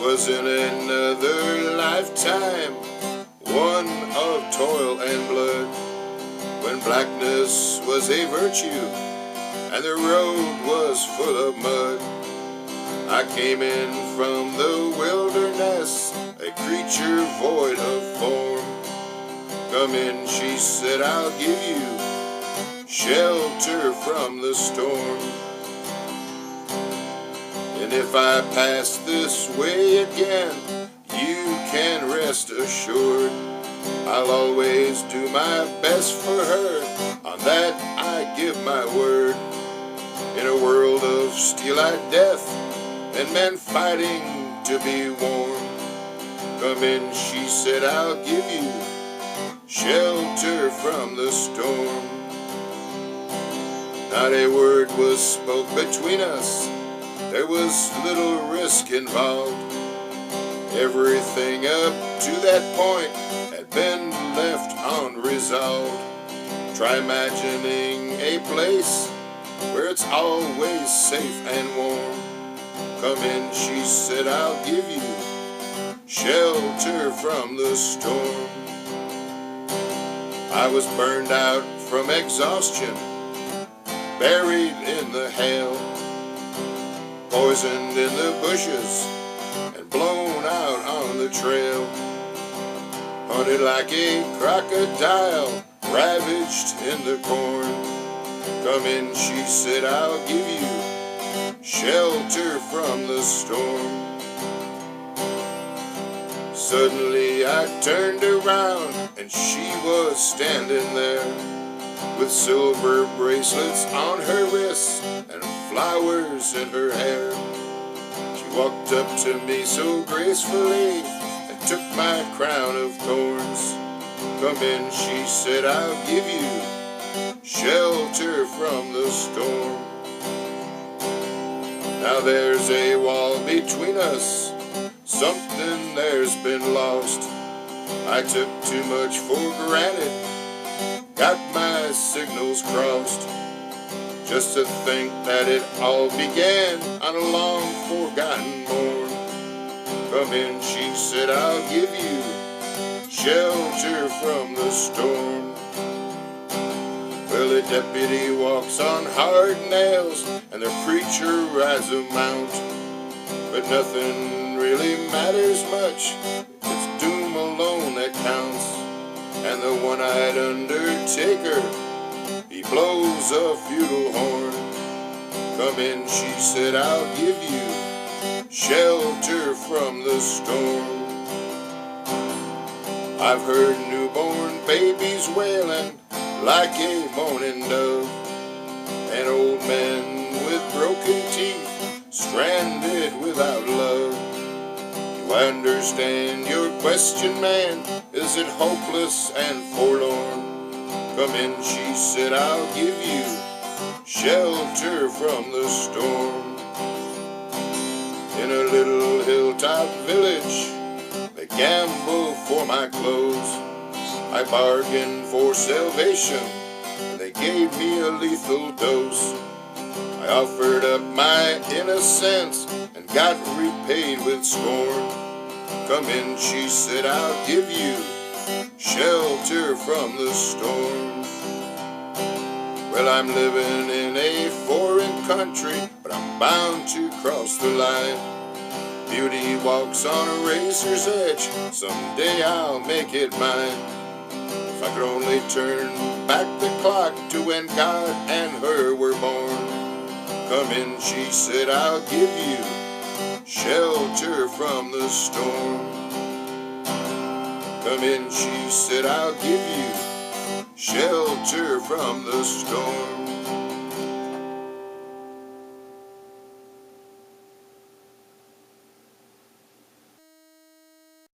'Twas in another lifetime, one of toil and blood, when blackness was a virtue and the road was full of mud. I came in from the wilderness, a creature void of form. Come in, she said, I'll give you shelter from the storm. And if I pass this way again, you can rest assured I'll always do my best for her, on that I give my word. In a world of steel-eyed death and men fighting to be warm, come in, she said, I'll give you shelter from the storm. Not a word was spoke between us, there was little risk involved. Everything up to that point had been left unresolved. Try imagining a place where it's always safe and warm. Come in, she said, I'll give you shelter from the storm. I was burned out from exhaustion, buried in the hail, poisoned in the bushes and blown out on the trail, hunted like a crocodile, ravaged in the corn. Come in, she said, I'll give you shelter from the storm. Suddenly I turned around and she was standing there, with silver bracelets on her wrists and flowers in her hair. She walked up to me so gracefully and took my crown of thorns. Come in, she said, I'll give you shelter from the storm. Now there's a wall between us, something there's been lost. I took too much for granted, got my signals crossed, just to think that it all began on a long forgotten morn. Come in, she said, I'll give you shelter from the storm. Well, a deputy walks on hard nails and the preacher rides a mount, but nothing really matters much, it's doom alone that counts. And the one-eyed undertaker, he blows a futile horn. Come in, she said, I'll give you shelter from the storm. I've heard newborn babies wailing like a moaning dove, and old men with broken teeth stranded without love. Do I understand your question, man? Is it hopeless and forlorn? Come in, she said, I'll give you shelter from the storm. In a little hilltop village, they gamble for my clothes. I bargained for salvation, and they gave me a lethal dose. I offered up my innocence and got repaid with scorn. Come in, she said, I'll give you shelter from the storm. Well, I'm living in a foreign country, but I'm bound to cross the line. Beauty walks on a razor's edge, someday I'll make it mine. If I could only turn back the clock to when God and her were born. Come in, she said, I'll give you shelter from the storm. Come in, she said, I'll give you shelter from the storm.